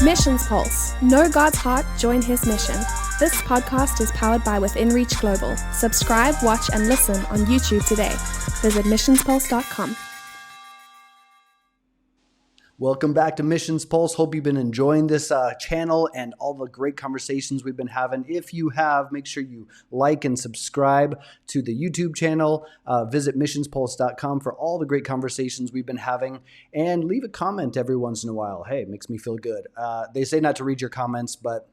Missions Pulse. Know God's heart, join His mission. This podcast is powered by Within Reach Global. Subscribe, watch, and listen on YouTube today. Visit missionspulse.com. Welcome back to Missions Pulse. Hope you've been enjoying this channel and all the great conversations we've been having. If you have, make sure you like and subscribe to the YouTube channel. Visit missionspulse.com for all the great conversations we've been having. And leave a comment every once in a while. Hey, it makes me feel good. They say not to read your comments, but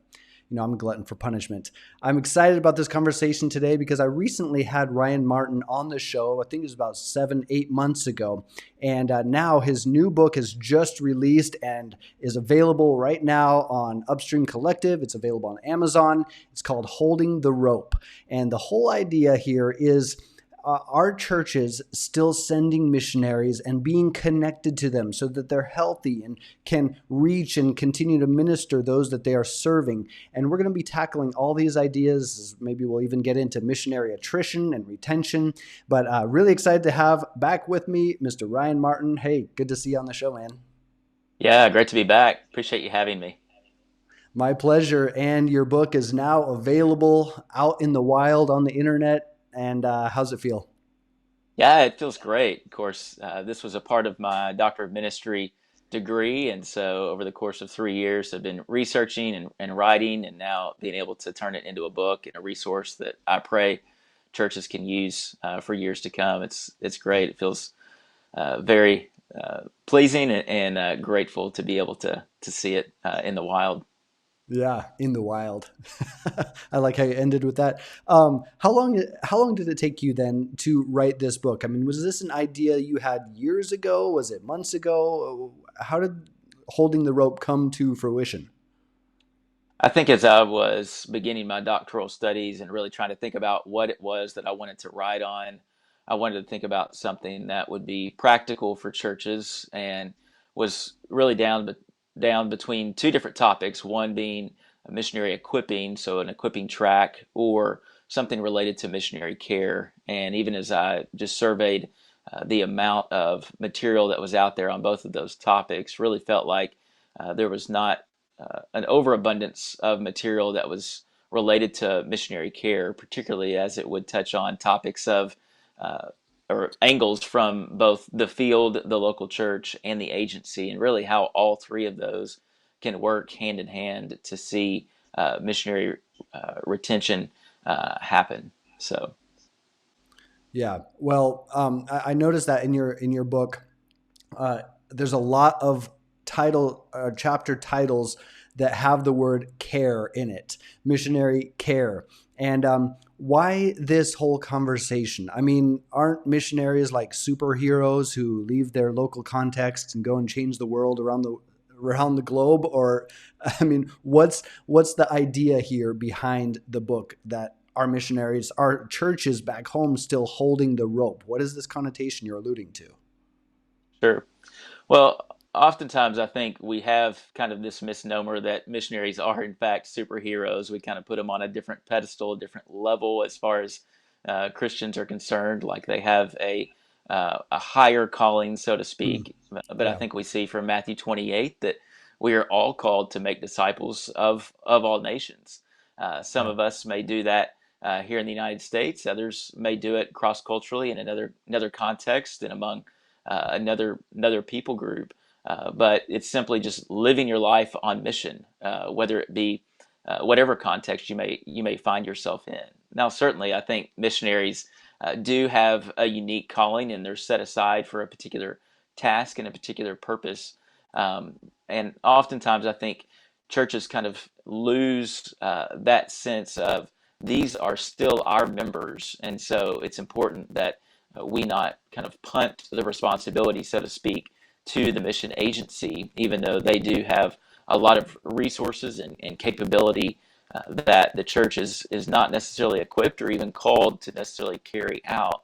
I'm a glutton for punishment. I'm excited about this conversation today because I recently had Ryan Martin on the show. I think it was about 7-8 months ago. And now his new book is just released and is available right now on Upstream Collective. It's available on Amazon. It's called Holding the Rope. And the whole idea here is our churches still sending missionaries and being connected to them so that they're healthy and can reach and continue to minister those that they are serving. And we're going to be tackling all these ideas. Maybe we'll even get into missionary attrition and retention. But really excited to have back with me Mr. Ryan Martin. Hey, good to see you on the show, man. Yeah, great to be back. Appreciate you having me. My pleasure. And your book is now available out in the wild on the internet. And how's it feel? Yeah, it feels great. Of course, this was a part of my Doctor of Ministry degree. And so over the course of 3 years, I've been researching and writing, and now being able to turn it into a book and a resource that I pray churches can use for years to come. It's great. It feels very pleasing and grateful to be able to see it in the wild. Yeah, in the wild. I like how you ended with that. How long did it take you then to write this book? I mean, was this an idea you had years ago? Was it months ago? How did Holding the Rope come to fruition? I think as I was beginning my doctoral studies and really trying to think about what it was that I wanted to write on, I wanted to think about something that would be practical for churches, and was really down between two different topics, one being missionary equipping, so an equipping track, or something related to missionary care. And even as I just surveyed the amount of material that was out there on both of those topics, really felt like there was not an overabundance of material that was related to missionary care, particularly as it would touch on topics of or angles from both the field, the local church, and the agency, and really how all three of those can work hand in hand to see missionary retention happen. So, yeah. Well, I noticed that in your book, there's a lot of chapter titles that have the word care in it, missionary care. And why this whole conversation? I mean, aren't missionaries like superheroes who leave their local context and go and change the world around the globe? Or, I mean, what's the idea here behind the book, that our missionaries, our churches back home still holding the rope? What is this connotation you're alluding to? Sure. Well, oftentimes I think we have kind of this misnomer that missionaries are in fact superheroes. We kind of put them on a different pedestal, a different level as far as Christians are concerned, like they have a higher calling, so to speak. But yeah. I think we see from Matthew 28 that we are all called to make disciples of all nations. Some of us may do that here in the United States. Others may do it cross-culturally in another context and among another people group. But it's simply just living your life on mission, whether it be whatever context you may find yourself in. Now, certainly, I think missionaries do have a unique calling, and they're set aside for a particular task and a particular purpose. And oftentimes, I think churches kind of lose that sense of these are still our members, and so it's important that we not kind of punt the responsibility, so to speak, to the mission agency, even though they do have a lot of resources and capability that the church is not necessarily equipped or even called to necessarily carry out.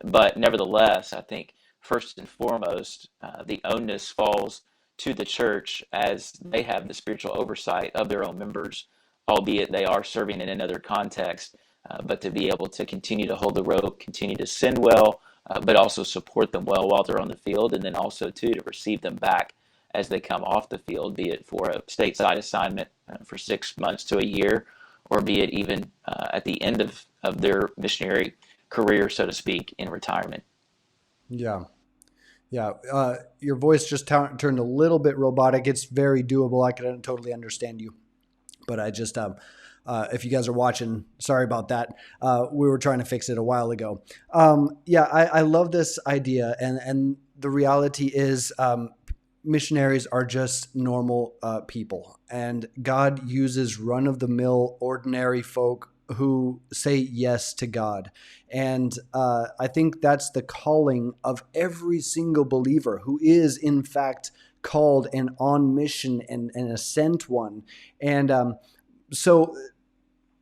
But nevertheless, I think first and foremost, the onus falls to the church as they have the spiritual oversight of their own members, albeit they are serving in another context, but to be able to continue to hold the rope, continue to send well, but also support them well while they're on the field, and then also too to receive them back as they come off the field, be it for a stateside assignment for 6 months to a year, or be it even at the end of their missionary career, so to speak, in retirement. Yeah. Yeah. Your voice just turned a little bit robotic. It's very doable. I can totally understand you. But I just, if you guys are watching, sorry about that. We were trying to fix it a while ago. I love this idea. And the reality is missionaries are just normal people. And God uses run-of-the-mill, ordinary folk who say yes to God. And I think that's the calling of every single believer who is, in fact, called and on mission and a sent one. And so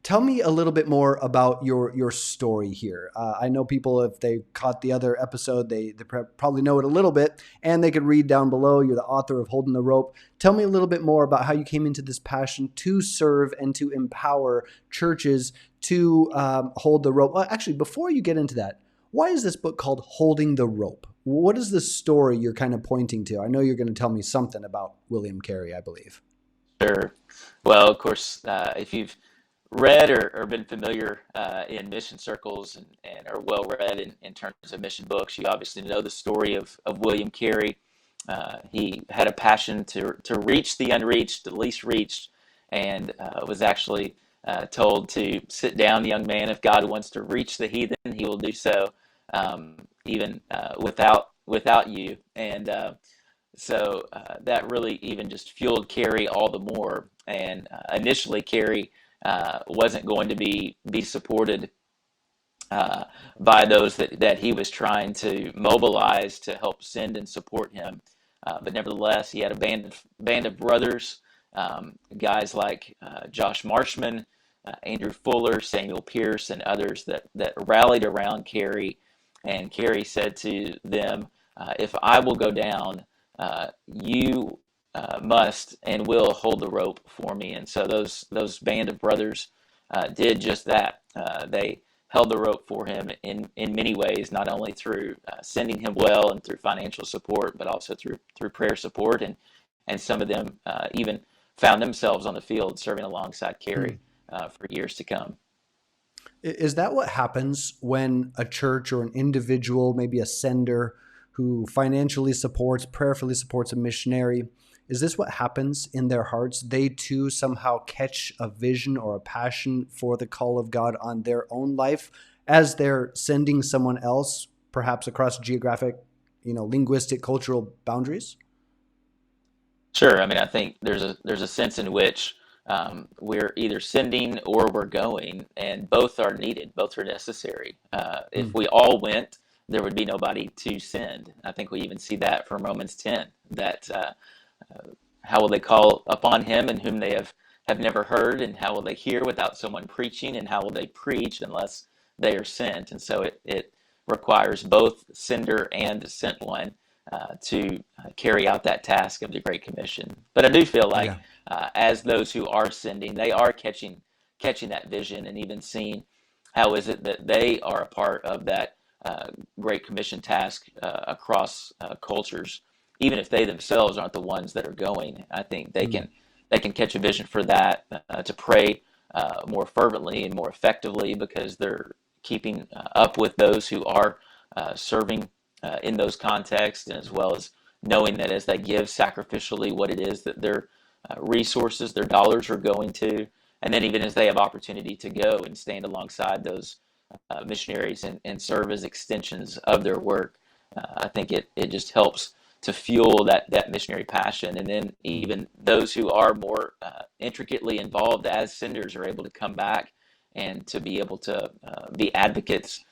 tell me a little bit more about your story here. I know people, if they caught the other episode, they probably know it a little bit, and they could read down below. You're the author of Holding the Rope. Tell me a little bit more about how you came into this passion to serve and to empower churches to hold the rope. Well, actually, before you get into that, why is this book called Holding the Rope? What is the story you're kind of pointing to? I know you're going to tell me something about William Carey, I believe. Sure. Well, of course, if you've read or been familiar in mission circles and are well read in terms of mission books, you obviously know the story of William Carey. He had a passion to reach the unreached, the least reached, and was actually told to sit down, young man. If God wants to reach the heathen, he will do so, even without you. And so that really even just fueled Carey all the more. And initially, Carey wasn't going to be supported by those that he was trying to mobilize to help send and support him. But nevertheless, he had a band of brothers, guys like Josh Marshman, Andrew Fuller, Samuel Pierce, and others that rallied around Carey. And Carey said to them, if I will go down, you must and will hold the rope for me. And so those band of brothers did just that. They held the rope for him in many ways, not only through sending him well and through financial support, but also through prayer support. And some of them even found themselves on the field serving alongside Carey for years to come. Is that what happens when a church or an individual, maybe a sender who financially supports, prayerfully supports a missionary? Is this what happens in their hearts? They too somehow catch a vision or a passion for the call of God on their own life as they're sending someone else, perhaps across geographic, linguistic, cultural boundaries? Sure. I mean, I think there's a sense in which we're either sending or we're going, and both are needed. Both are necessary. If we all went, there would be nobody to send. I think we even see that from Romans 10, that how will they call upon him in whom they have never heard, and how will they hear without someone preaching, and how will they preach unless they are sent? And so it requires both sender and sent one to carry out that task of the Great Commission. But I do feel like as those who are sending, they are catching that vision and even seeing how is it that they are a part of that Great Commission task across cultures, even if they themselves aren't the ones that are going. I think they can catch a vision for that, to pray more fervently and more effectively because they're keeping up with those who are serving in those contexts, and as well as knowing that as they give sacrificially what it is that their resources, their dollars are going to, and then even as they have opportunity to go and stand alongside those missionaries and serve as extensions of their work. I think it just helps to fuel that missionary passion. And then even those who are more intricately involved as senders are able to come back and to be able to be advocates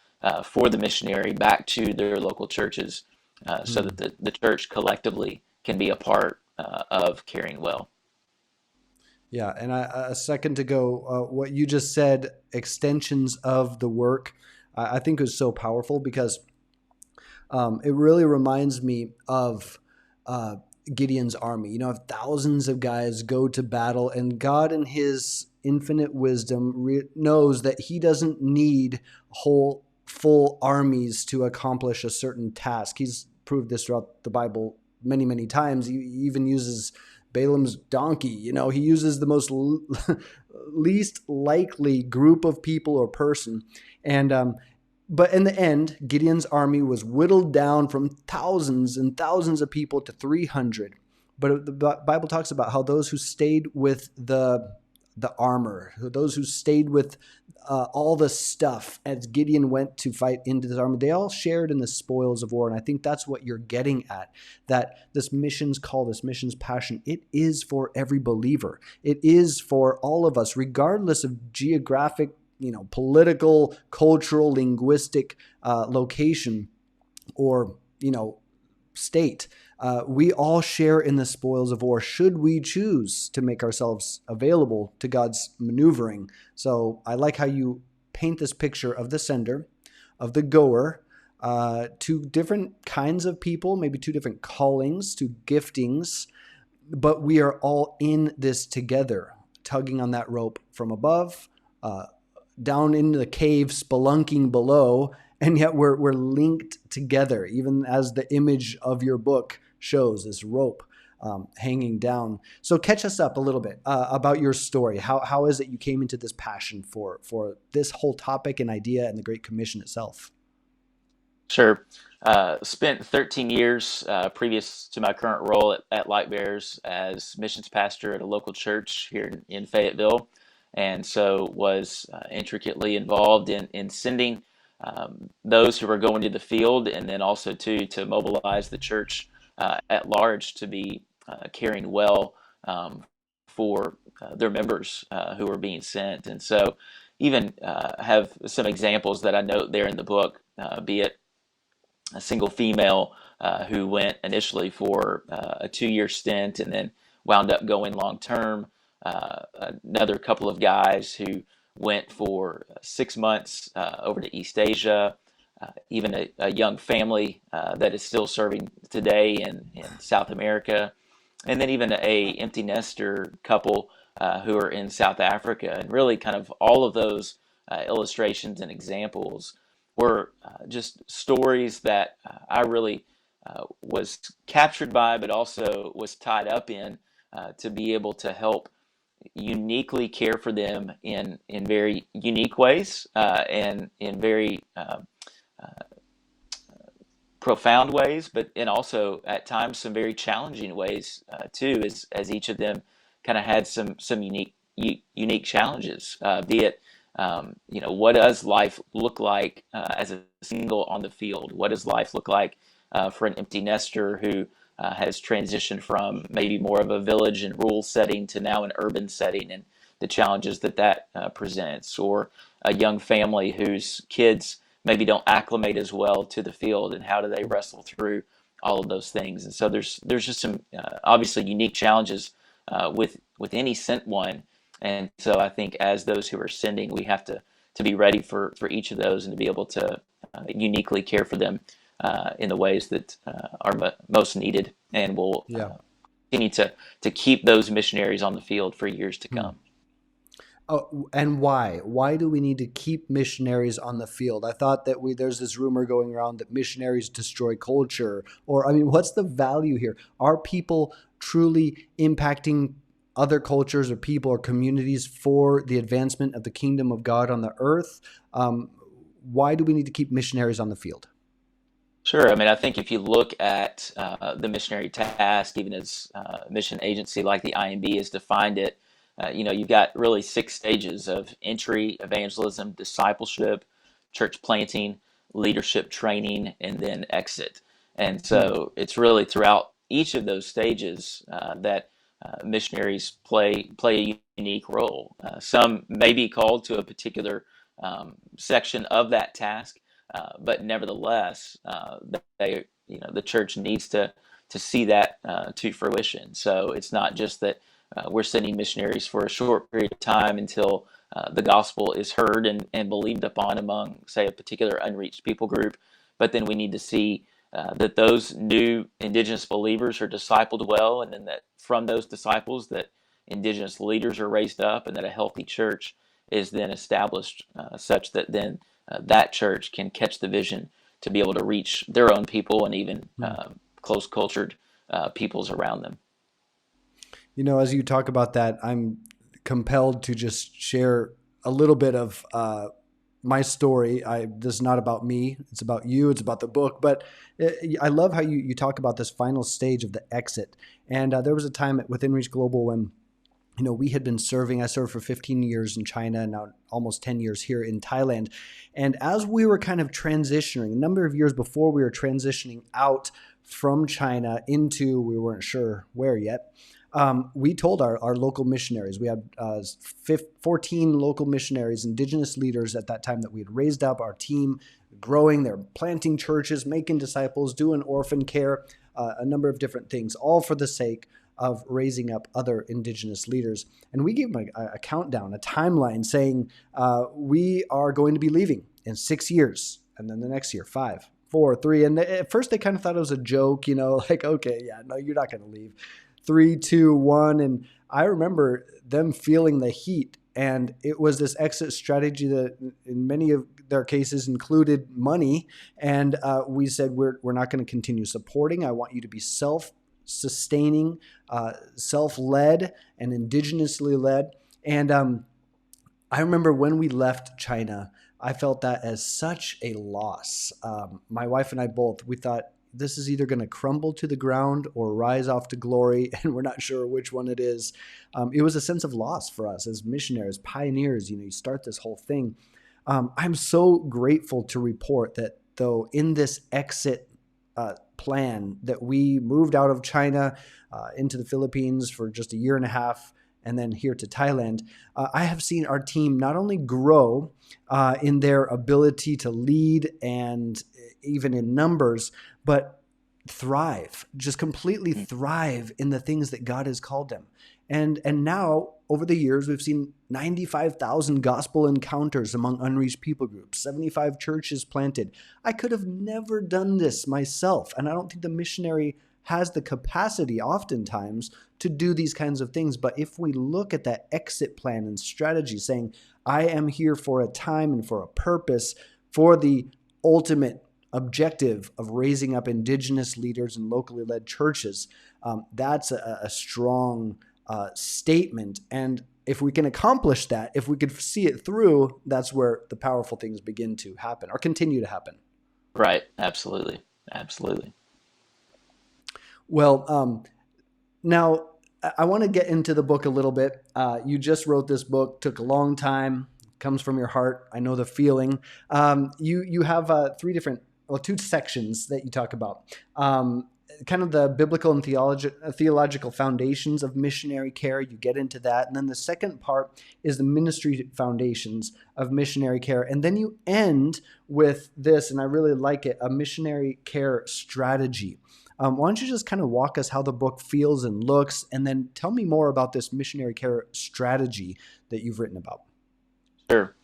for the missionary back to their local churches so that the church collectively can be a part of caring well. Yeah, and a second ago, what you just said, extensions of the work, I think is so powerful because it really reminds me of Gideon's army. If thousands of guys go to battle, and God in his infinite wisdom knows that he doesn't need full armies to accomplish a certain task. He's proved this throughout the Bible many, many times. He even uses Balaam's donkey. He uses the most least likely group of people or person. But in the end, Gideon's army was whittled down from thousands and thousands of people to 300. But the Bible talks about how those who stayed with the armor, those who stayed with all the stuff as Gideon went to fight into this army, they all shared in the spoils of war. And I think that's what you're getting at, that this missions call, this missions passion, it is for every believer. It is for all of us, regardless of geographic, political, cultural, linguistic location or, state. We all share in the spoils of war should we choose to make ourselves available to God's maneuvering. So I like how you paint this picture of the sender, of the goer, two different kinds of people, maybe two different callings, two giftings, but we are all in this together, tugging on that rope from above, down into the cave, spelunking below, and yet we're linked together, even as the image of your book shows, this rope hanging down. So catch us up a little bit about your story. How is it you came into this passion for this whole topic and idea and the Great Commission itself? Sure. Spent 13 years previous to my current role at Lightbearers as missions pastor at a local church here in Fayetteville. And so was intricately involved in sending those who were going to the field, and then also to mobilize the church at large to be caring well for their members who were being sent. And so even have some examples that I note there in the book, be it a single female who went initially for a 2-year stint and then wound up going long term. Another couple of guys who went for 6 months over to East Asia, even a young family that is still serving today in South America, and then even a empty nester couple who are in South Africa. And really kind of all of those illustrations and examples were just stories that I really was captured by, but also was tied up in to be able to help uniquely care for them in very unique ways and in very profound ways, but in also at times some very challenging ways too, as each of them kind of had some unique challenges. Be it what does life look like as a single on the field? What does life look like for an empty nester who has transitioned from maybe more of a village and rural setting to now an urban setting, and the challenges that presents, or a young family whose kids maybe don't acclimate as well to the field, and how do they wrestle through all of those things? And so there's just some obviously unique challenges with any sent one. And so I think as those who are sending, we have to be ready for each of those and to be able to uniquely care for them in the ways that are most needed, and will continue to keep those missionaries on the field for years to come. Oh, and why? Why do we need to keep missionaries on the field? I thought that there's this rumor going around that missionaries destroy culture. Or, what's the value here? Are people truly impacting other cultures or people or communities for the advancement of the kingdom of God on the earth? Why do we need to keep missionaries on the field? Sure. I think if you look at the missionary task, even as a mission agency like the IMB has defined it, you've got really 6 stages of entry, evangelism, discipleship, church planting, leadership training, and then exit. And so it's really throughout each of those stages that missionaries play a unique role. Some may be called to a particular section of that task, but nevertheless, the church needs to see that to fruition. So it's not just that we're sending missionaries for a short period of time until the gospel is heard and believed upon among, say, a particular unreached people group, but then we need to see that those new indigenous believers are discipled well, and then that from those disciples that indigenous leaders are raised up, and that a healthy church is then established such that then that church can catch the vision to be able to reach their own people and even close cultured peoples around them. As you talk about that, I'm compelled to just share a little bit of my story. This is not about me. It's about you. It's about the book. But I love how you talk about this final stage of the exit. And there was a time with InReach Global when we had been serving. I served for 15 years in China, and now almost 10 years here in Thailand. And as we were kind of transitioning, a number of years before we were transitioning out from China into, we weren't sure where yet, we told our local missionaries, we had 14 local missionaries, indigenous leaders at that time that we had raised up, our team growing, they're planting churches, making disciples, doing orphan care, a number of different things, all for the sake of raising up other indigenous leaders. And we gave them a countdown, a timeline saying, we are going to be leaving in 6 years. And then the next year, 5, 4, 3. And at first they kind of thought it was a joke, like, okay, yeah, no, you're not going to leave. 3, 2, 1. And I remember them feeling the heat. And it was this exit strategy that in many of their cases included money. And we said, we're not going to continue supporting. I want you to be self-sustaining, self-led, and indigenously led. And I remember when we left China, I felt that as such a loss. My wife and I both, we thought this is either going to crumble to the ground or rise off to glory, and we're not sure which one it is. It was a sense of loss for us as missionaries, pioneers. You start this whole thing. I'm so grateful to report that though in this exit plan that we moved out of China into the Philippines for just a year and a half, and then here to Thailand, I have seen our team not only grow in their ability to lead and even in numbers, but thrive, just completely thrive in the things that God has called them. And now, over the years, we've seen 95,000 gospel encounters among unreached people groups, 75 churches planted. I could have never done this myself, and I don't think the missionary has the capacity oftentimes to do these kinds of things. But if we look at that exit plan and strategy saying, I am here for a time and for a purpose, for the ultimate objective of raising up indigenous leaders and locally led churches, that's a strong statement. And if we can accomplish that, if we could see it through, that's where the powerful things begin to happen or continue to happen. Right. Absolutely. Absolutely. Well, now I want to get into the book a little bit. You just wrote this book, took a long time, comes from your heart. I know the feeling. You have two sections that you talk about. Kind of the biblical and theological foundations of missionary care. You get into that. And then the second part is the ministry foundations of missionary care. And then you end with this, and I really like it, a missionary care strategy. Why don't you just kind of walk us how the book feels and looks, and then tell me more about this missionary care strategy that you've written about. Sure.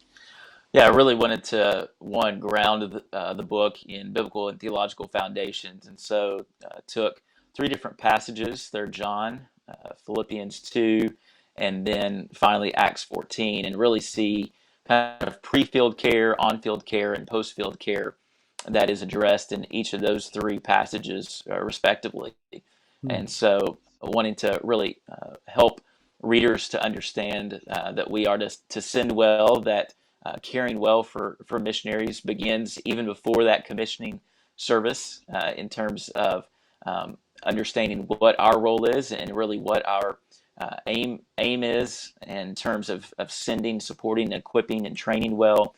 Yeah, I really wanted to, ground the book in biblical and theological foundations. And so took 3 different passages. They're John, Philippians 2, and then finally Acts 14, and really see kind of pre-field care, on-field care, and post-field care that is addressed in each of those 3 passages respectively. And so wanting to really help readers to understand that we are to send well, that caring well for missionaries begins even before that commissioning service in terms of understanding what our role is and really what our aim is in terms of sending, supporting, equipping, and training well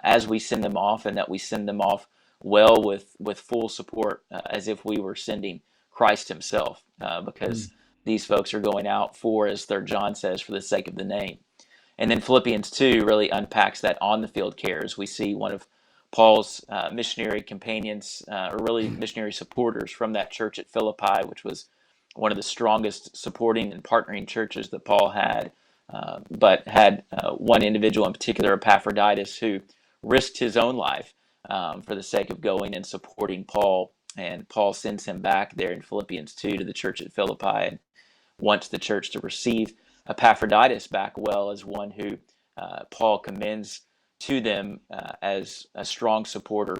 as we send them off, and that we send them off well with full support as if we were sending Christ himself, because these folks are going out for, as their John says, for the sake of the name. And then Philippians 2 really unpacks that on the field care, as we see one of Paul's missionary companions, or really missionary supporters from that church at Philippi, which was one of the strongest supporting and partnering churches that Paul had, but had one individual in particular, Epaphroditus, who risked his own life for the sake of going and supporting Paul. And Paul sends him back there in Philippians 2 to the church at Philippi and wants the church to receive Epaphroditus back well as one who Paul commends to them as a strong supporter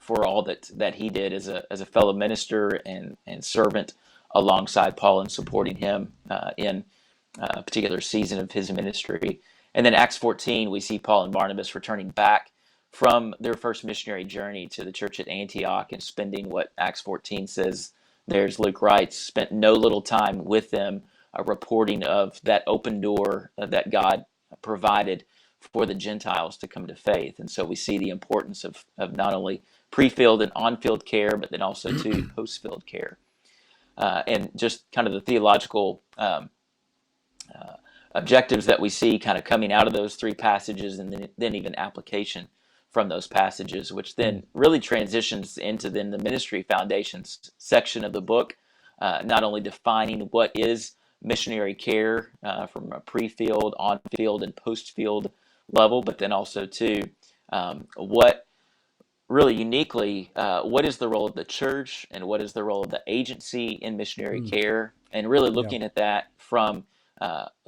for all that he did as a fellow minister and servant alongside Paul and supporting him in a particular season of his ministry. And then Acts 14, we see Paul and Barnabas returning back from their first missionary journey to the church at Antioch and spending what Acts 14 says, there's Luke writes, spent no little time with them, reporting of that open door that God provided for the Gentiles to come to faith. And so we see the importance of not only pre-field and on-field care, but then also to post-field care. And just kind of the theological objectives that we see kind of coming out of those three passages, and then even application from those passages, which then really transitions into then the ministry foundations section of the book, not only defining what is missionary care from a pre-field, on-field, and post-field level, but then also to what really uniquely, what is the role of the church and what is the role of the agency in missionary care, and really looking at that from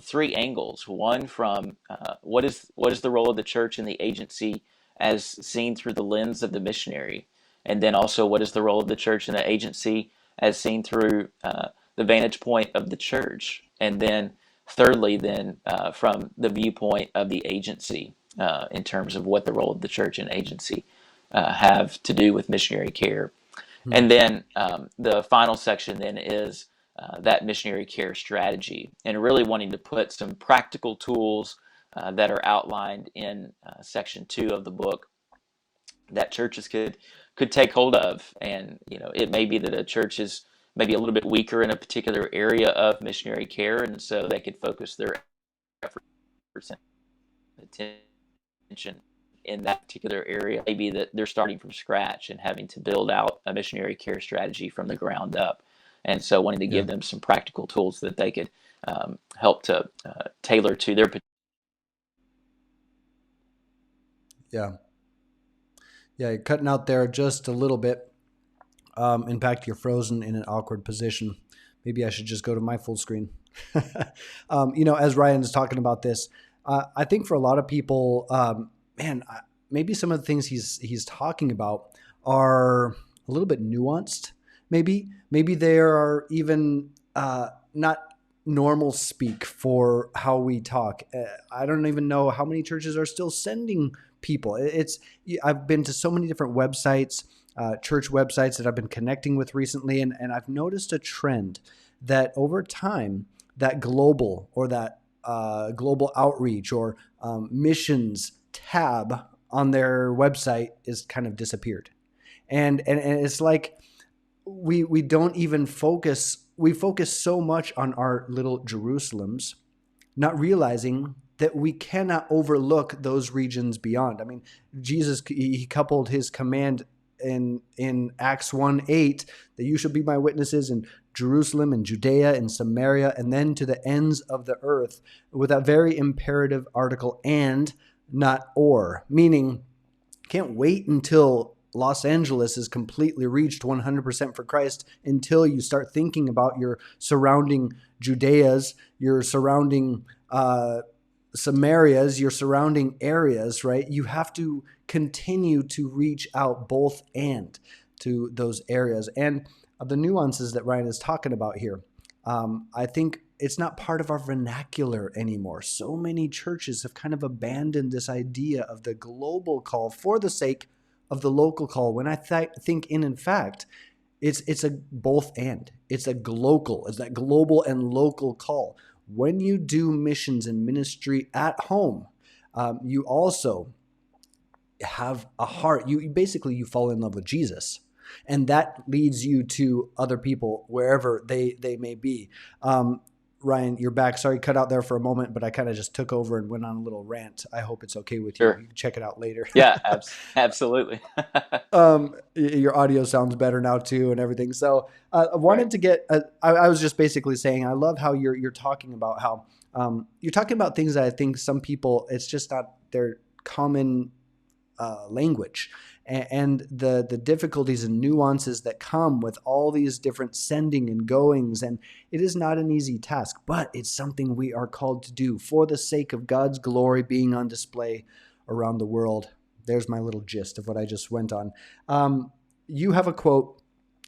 three angles. One, from what is the role of the church and the agency as seen through the lens of the missionary, and then also what is the role of the church and the agency as seen through the vantage point of the church, and then thirdly, then from the viewpoint of the agency in terms of what the role of the church and agency have to do with missionary care. And then the final section then is that missionary care strategy, and really wanting to put some practical tools that are outlined in section 2 of the book that churches could take hold of. And it may be that a church is maybe a little bit weaker in a particular area of missionary care, and so they could focus their efforts and attention in that particular area. Maybe that they're starting from scratch and having to build out a missionary care strategy from the ground up. And so wanting to give them some practical tools that they could help to tailor to their. Yeah, you're cutting out there just a little bit. In fact, you're frozen in an awkward position. Maybe I should just go to my full screen. As Ryan is talking about this, I think for a lot of people, maybe some of the things he's talking about are a little bit nuanced. Maybe they are even not normal speak for how we talk. I don't even know how many churches are still sending people. I've been to so many different websites, church websites that I've been connecting with recently, and I've noticed a trend that over time, that global or that global outreach or missions tab on their website is kind of disappeared. And it's like we don't even focus. We focus so much on our little Jerusalems, not realizing that we cannot overlook those regions beyond. I mean, Jesus, he coupled his command in Acts 1:8 that you shall be my witnesses in Jerusalem and Judea and Samaria and then to the ends of the earth with a very imperative article and, not or, meaning can't wait until Los Angeles is completely reached 100% for Christ until you start thinking about your surrounding Judeas, your surrounding Samarias, your surrounding areas, right? You have to continue to reach out both and to those areas. And the nuances that Ryan is talking about here, I think it's not part of our vernacular anymore. So many churches have kind of abandoned this idea of the global call for the sake of the local call, when I think in fact, it's a both and. It's a global, it's that global and local call. When you do missions and ministry at home, you also have a heart. You fall in love with Jesus, and that leads you to other people wherever they may be. Ryan, you're back. Sorry, cut out there for a moment, but I kind of just took over and went on a little rant. I hope it's okay with you. Sure. You can check it out later. Yeah, absolutely. Your audio sounds better now too, and everything. So I wanted to get. I was just basically saying I love how you're talking about how you're talking about things that I think some people, it's just not their common language, and the difficulties and nuances that come with all these different sending and goings. And it is not an easy task, but it's something we are called to do for the sake of God's glory being on display around the world. there's my little gist of what I just went on. You have a quote,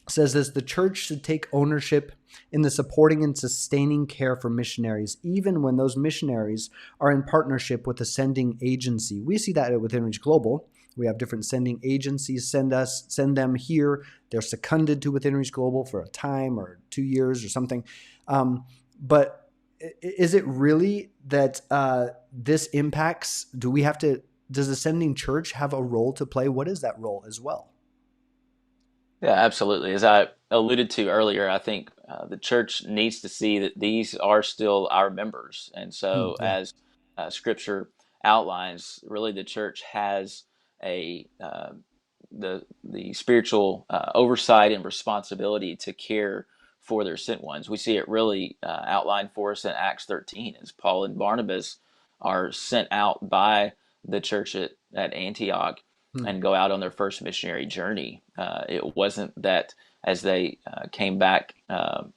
says this: the church should take ownership in the supporting and sustaining care for missionaries, even when those missionaries are in partnership with a sending agency. We see that with InReach Global. We have different sending agencies send them here. They're seconded to within Reach Global for a time or 2 years or something. But is it really that this impacts? Does the sending church have a role to play? What is that role as well? Yeah, absolutely. As I alluded to earlier, I think the church needs to see that these are still our members. And so, Yeah. as Scripture outlines, really the church has the spiritual oversight and responsibility to care for their sent ones. We see it really outlined for us in Acts 13, as Paul and Barnabas are sent out by the church at Antioch and go out on their first missionary journey. It wasn't that as they came back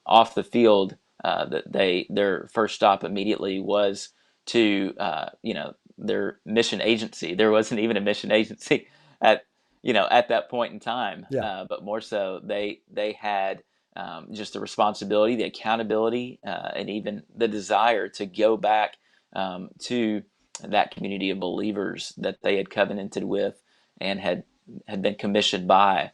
off the field that their first stop immediately was to their mission agency. There wasn't even a mission agency at that point in time. Yeah. But more so, they had just the responsibility, the accountability, and even the desire to go back to that community of believers that they had covenanted with and had been commissioned by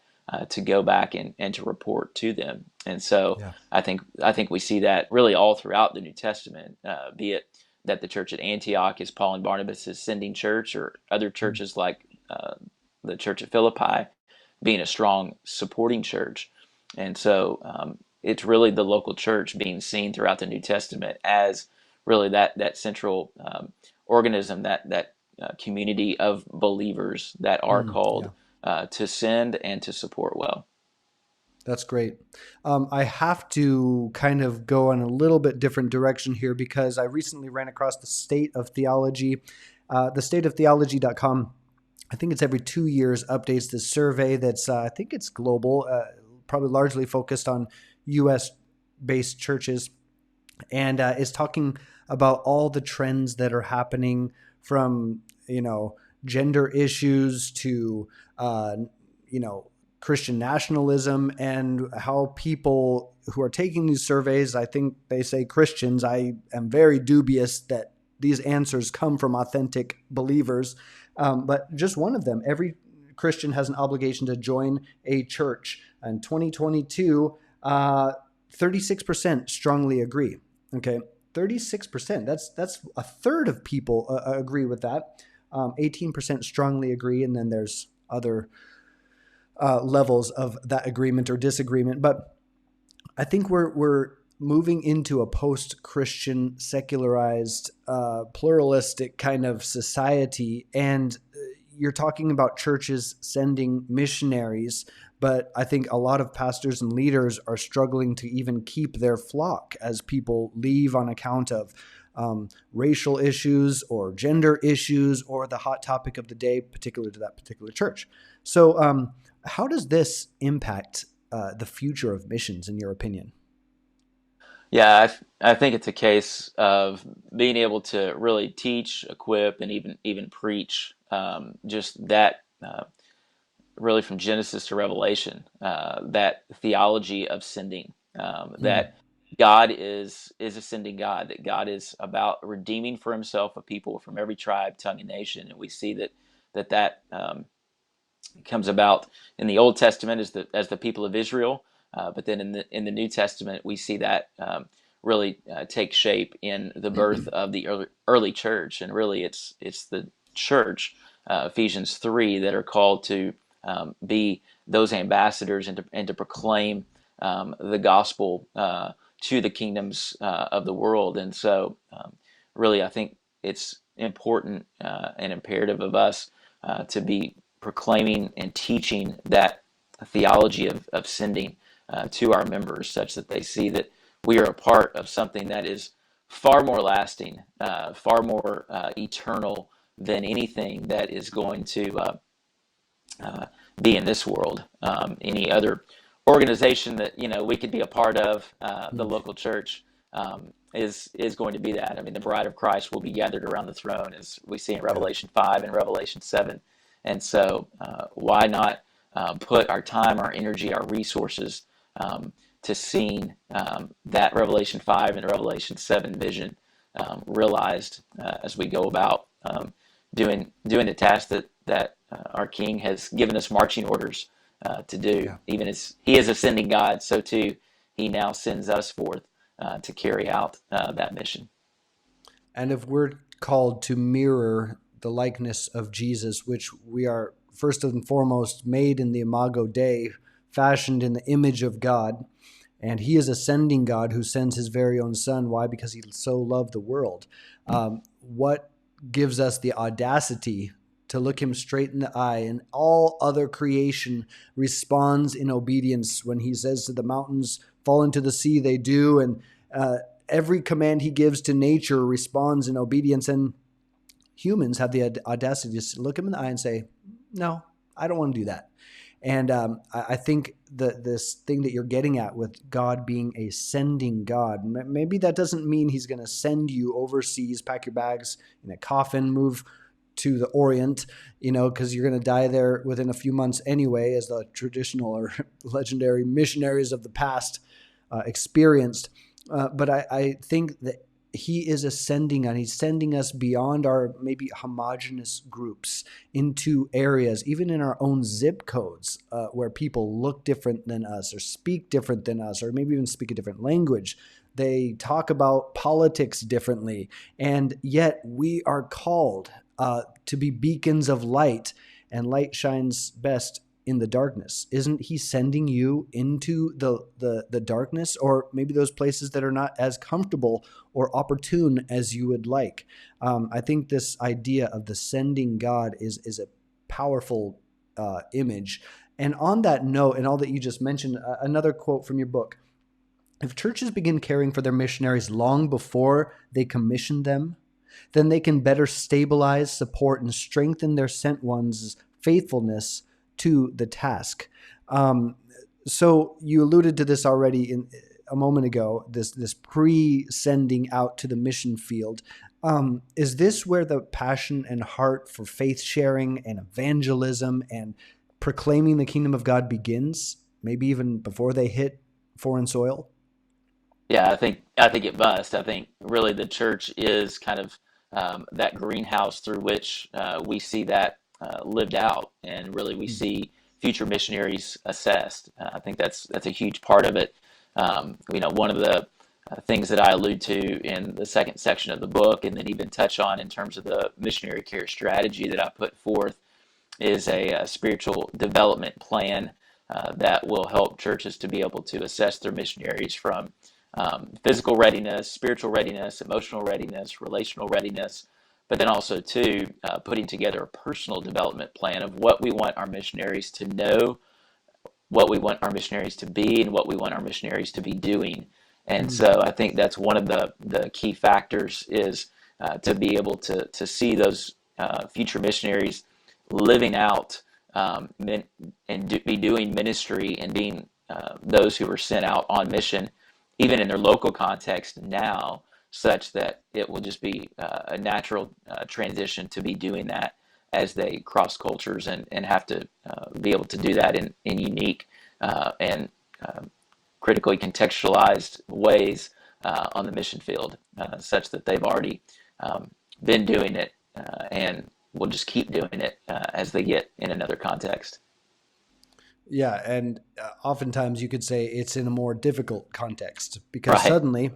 to go back and to report to them. And so Yeah. I think we see that really all throughout the New Testament, be it that the church at Antioch is Paul and Barnabas' sending church, or other churches like the church at Philippi being a strong supporting church. And so it's really the local church being seen throughout the New Testament as really that central organism, that community of believers that are called to send and to support well. That's great. I have to kind of go in a little bit different direction here because I recently ran across the State of Theology. The stateoftheology.com, I think it's every 2 years, updates this survey that's, I think it's global, probably largely focused on U.S.-based churches, and is talking about all the trends that are happening from, gender issues to, Christian nationalism, and how people who are taking these surveys, I think they say Christians. I am very dubious that these answers come from authentic believers. But just one of them, every Christian has an obligation to join a church. In 2022, 36% strongly agree. Okay, 36%. That's a third of people agree with that. 18% strongly agree, and then there's other levels of that agreement or disagreement. But I think we're moving into a post-Christian, secularized, pluralistic kind of society, and you're talking about churches sending missionaries, but I think a lot of pastors and leaders are struggling to even keep their flock as people leave on account of racial issues or gender issues or the hot topic of the day, particular to that particular church. So how does this impact the future of missions, in your opinion? Yeah, I think it's a case of being able to really teach, equip, and even preach just that really from Genesis to Revelation, that theology of sending, that God is a sending God, that God is about redeeming for himself a people from every tribe, tongue, and nation. And we see that comes about in the Old Testament as the people of Israel, but then in the New Testament we see that really take shape in the birth of the early church. And really it's the church, Ephesians 3, that are called to be those ambassadors and to proclaim the gospel to the kingdoms of the world. And so really I think it's important and imperative of us to be proclaiming and teaching that theology of sending to our members, such that they see that we are a part of something that is far more lasting, far more eternal than anything that is going to be in this world. Any other organization that we could be a part of, the local church, is going to be that. I mean, the bride of Christ will be gathered around the throne, as we see in Revelation 5 and Revelation 7. And so why not put our time, our energy, our resources to seeing that Revelation 5 and Revelation 7 vision realized as we go about doing the task that our King has given us marching orders to do. Yeah. Even as He is ascending God, so too He now sends us forth to carry out that mission. And if we're called to mirror the likeness of Jesus, which we are first and foremost made in the Imago Dei, fashioned in the image of God, and He is ascending God who sends His very own Son. Why? Because He so loved the world. What gives us the audacity to look Him straight in the eye, and all other creation responds in obedience when He says to the mountains, fall into the sea, they do, and every command He gives to nature responds in obedience, and humans have the audacity to look Him in the eye and say, no, I don't want to do that. And I think that this thing that you're getting at with God being a sending God, maybe that doesn't mean He's going to send you overseas, pack your bags in a coffin, move to the Orient, because you're going to die there within a few months anyway, as the traditional or legendary missionaries of the past experienced. But I think that He is ascending, and He's sending us beyond our maybe homogenous groups into areas, even in our own zip codes, where people look different than us or speak different than us, or maybe even speak a different language. They talk about politics differently, and yet we are called to be beacons of light, and light shines best in the darkness. Isn't He sending you into the darkness, or maybe those places that are not as comfortable or opportune as you would like? I think this idea of the sending God is a powerful image. And on that note, and all that you just mentioned, another quote from your book: if churches begin caring for their missionaries long before they commission them, then they can better stabilize, support, and strengthen their sent ones' faithfulness to the task. So you alluded to this already a moment ago, this pre-sending out to the mission field. Is this where the passion and heart for faith sharing and evangelism and proclaiming the kingdom of God begins, maybe even before they hit foreign soil? Yeah, I think it must. I think really the church is kind of that greenhouse through which we see that lived out, and really we see future missionaries assessed. I think that's a huge part of it. One of the things that I allude to in the second section of the book, and then even touch on in terms of the missionary care strategy that I put forth, is a spiritual development plan that will help churches to be able to assess their missionaries from physical readiness, spiritual readiness, emotional readiness, relational readiness, but then also too putting together a personal development plan of what we want our missionaries to know, what we want our missionaries to be, and what we want our missionaries to be doing. And so I think that's one of the key factors is to be able to see those future missionaries living out be doing ministry and being those who were sent out on mission, even in their local context now, such that it will just be a natural transition to be doing that as they cross cultures and have to be able to do that in unique and critically contextualized ways on the mission field, such that they've already been doing it and will just keep doing it as they get in another context. Yeah, and oftentimes you could say it's in a more difficult context, because Right. suddenly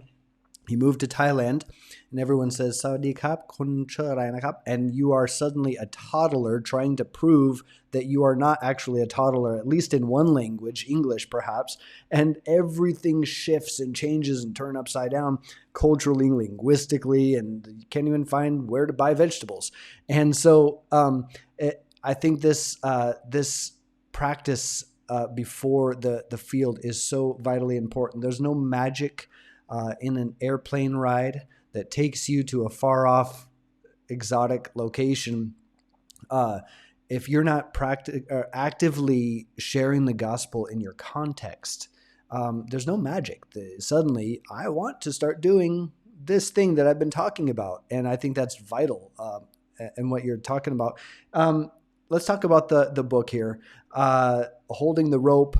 you move to Thailand and everyone says "Sawasdee krap, kunชื่ออะไรนะครับ," and you are suddenly a toddler trying to prove that you are not actually a toddler, at least in one language, English perhaps, and everything shifts and changes and turn upside down culturally, linguistically, and you can't even find where to buy vegetables. And so I think this practice before the field is so vitally important. There's no magic in an airplane ride that takes you to a far off exotic location. If you're not actively sharing the gospel in your context, there's no magic. Suddenly, I want to start doing this thing that I've been talking about. And I think that's vital in what you're talking about. let's talk about the book here, Holding the Rope.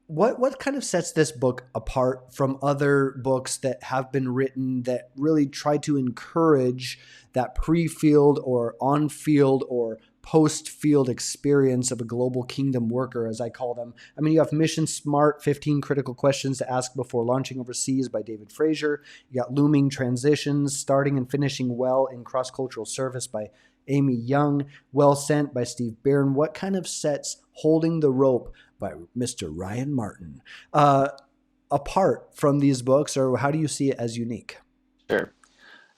What kind of sets this book apart from other books that have been written that really try to encourage that pre-field or on-field or post-field experience of a global kingdom worker, as I call them? I mean, you have Mission Smart, 15 Critical Questions to Ask Before Launching Overseas by David Fraser. You got Looming Transitions, Starting and Finishing Well in Cross-Cultural Service by Amy Young, Well Sent by Steve Barron. What kind of sets Holding the Rope by Mr. Ryan Martin apart from these books, or how do you see it as unique? Sure.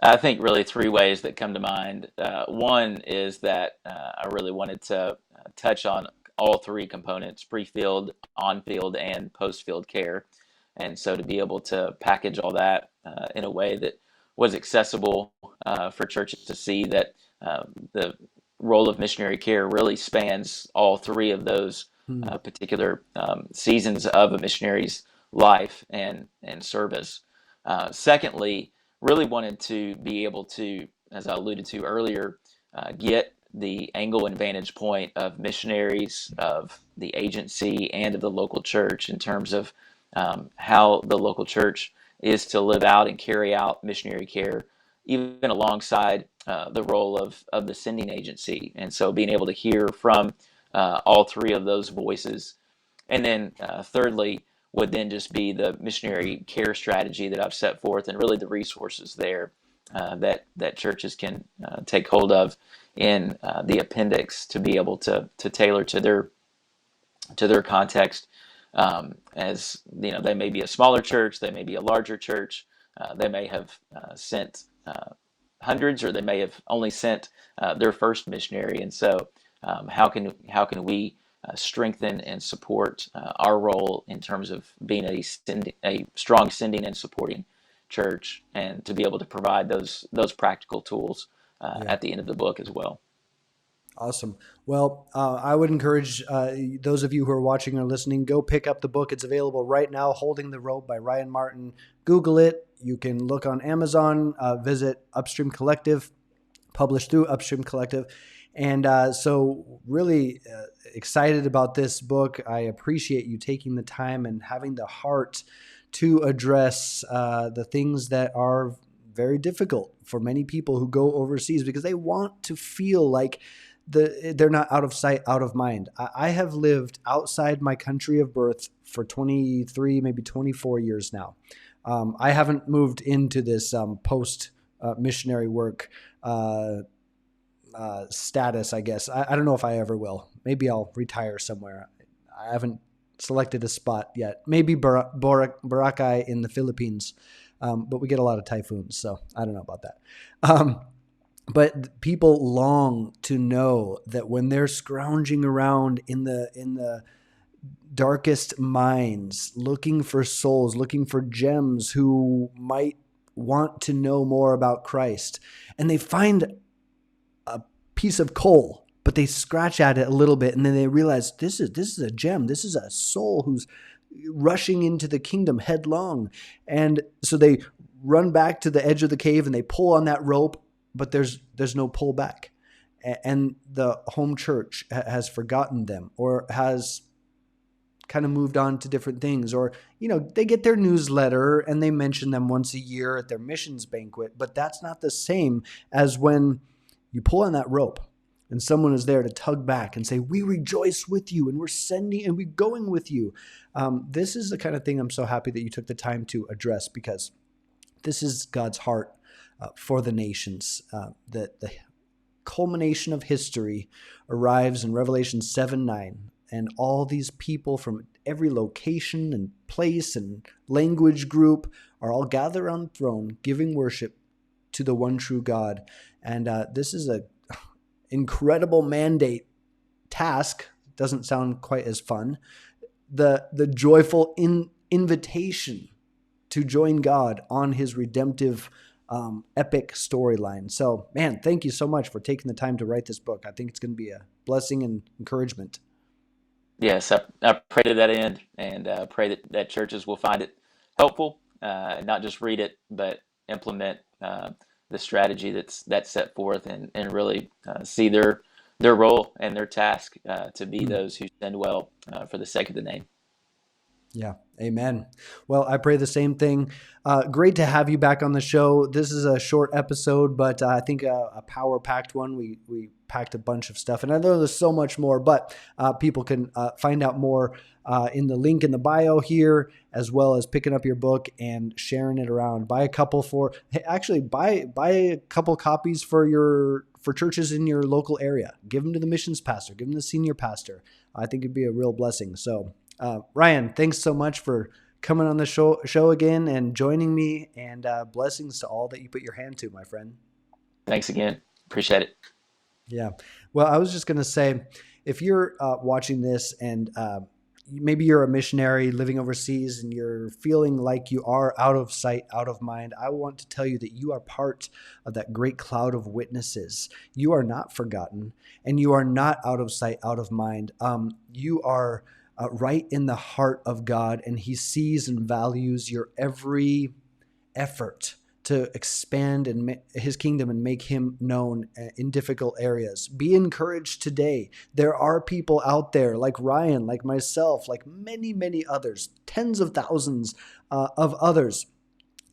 I think really three ways that come to mind. One is that I really wanted to touch on all three components: pre-field, on-field, and post-field care. And so to be able to package all that in a way that was accessible for churches to see that the role of missionary care really spans all three of those particular seasons of a missionary's life and service. Secondly, really wanted to be able to, as I alluded to earlier, get the angle and vantage point of missionaries, of the agency, and of the local church in terms of how the local church is to live out and carry out missionary care, even alongside the role of the sending agency. And so being able to hear from all three of those voices. And then thirdly, would then just be the missionary care strategy that I've set forth, and really the resources there that churches can take hold of in the appendix to be able to tailor to their context. As you know, they may be a smaller church, they may be a larger church, they may have sent hundreds, or they may have only sent their first missionary, and so how can we strengthen and support our role in terms of being a strong sending and supporting church, and to be able to provide those practical tools at the end of the book as well. Awesome. Well, I would encourage those of you who are watching or listening, go pick up the book. It's available right now, Holding the Rope by Ryan Martin. Google it. You can look on Amazon, visit Upstream Collective, published through Upstream Collective. And so really excited about this book. I appreciate you taking the time and having the heart to address the things that are very difficult for many people who go overseas, because they want to feel like they're not out of sight, out of mind. I have lived outside my country of birth for 23, maybe 24 years now. I haven't moved into this post-missionary work status, I guess. I don't know if I ever will. Maybe I'll retire somewhere. I haven't selected a spot yet. Maybe Boracay in the Philippines, but we get a lot of typhoons, so I don't know about that. But people long to know that when they're scrounging around in the darkest mines, looking for souls, looking for gems who might want to know more about Christ, and they find a piece of coal, but they scratch at it a little bit, and then they realize this is a gem. This is a soul who's rushing into the kingdom headlong. And so they run back to the edge of the cave and they pull on that rope, but there's no pull back. And the home church has forgotten them, or has kind of moved on to different things. Or, they get their newsletter and they mention them once a year at their missions banquet, but that's not the same as when you pull on that rope and someone is there to tug back and say, we rejoice with you, and we're sending and we're going with you. This is the kind of thing I'm so happy that you took the time to address, because this is God's heart for the nations. That the culmination of history arrives in Revelation 7:9, and all these people from every location and place and language group are all gathered around the throne, giving worship to the one true God. And this is a incredible mandate task. Doesn't sound quite as fun. The joyful invitation to join God on his redemptive epic storyline. So, man, thank you so much for taking the time to write this book. I think it's going to be a blessing and encouragement. Yes, I pray to that end, and pray that churches will find it helpful, not just read it, but implement the strategy that's set forth, and really see their their role and their task to be those who send well for the sake of the name. Yeah. Amen. Well, I pray the same thing. Great to have you back on the show. This is a short episode, but I think a power-packed one. We packed a bunch of stuff, and I know there's so much more, but people can find out more in the link in the bio here, as well as picking up your book and sharing it around. Buy a couple buy a couple copies for churches in your local area. Give them to the missions pastor. Give them to the senior pastor. I think it'd be a real blessing. So, Ryan, thanks so much for coming on the show again and joining me, and blessings to all that you put your hand to, my friend. Thanks again. Appreciate it. Yeah. Well, I was just going to say, if you're watching this and maybe you're a missionary living overseas and you're feeling like you are out of sight, out of mind, I want to tell you that you are part of that great cloud of witnesses. You are not forgotten, and you are not out of sight, out of mind. You are right in the heart of God, and He sees and values your every effort to expand and His kingdom and make Him known in difficult areas. Be encouraged today. There are people out there like Ryan, like myself, like many, many others, tens of thousands of others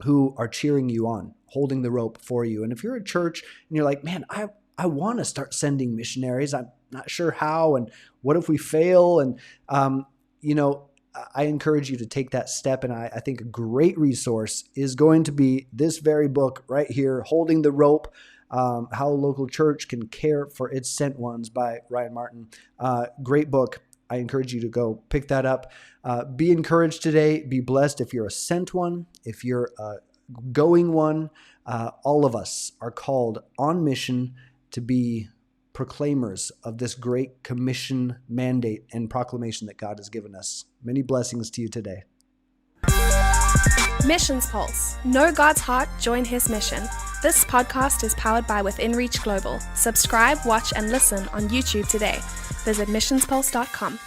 who are cheering you on, holding the rope for you. And if you're a church and you're like, man, I want to start sending missionaries, I'm not sure how, and what if we fail? And, I encourage you to take that step. And I think a great resource is going to be this very book right here, Holding the Rope, How a Local Church Can Care for Its Sent Ones by Ryan Martin. Great book. I encourage you to go pick that up. Be encouraged today. Be blessed if you're a sent one, if you're a going one. All of us are called on mission to be proclaimers of this great commission mandate and proclamation that God has given us. Many blessings to you today. Missions Pulse. Know God's heart, join His mission. This podcast is powered by Within Reach Global. Subscribe, watch, and listen on YouTube today. Visit missionspulse.com.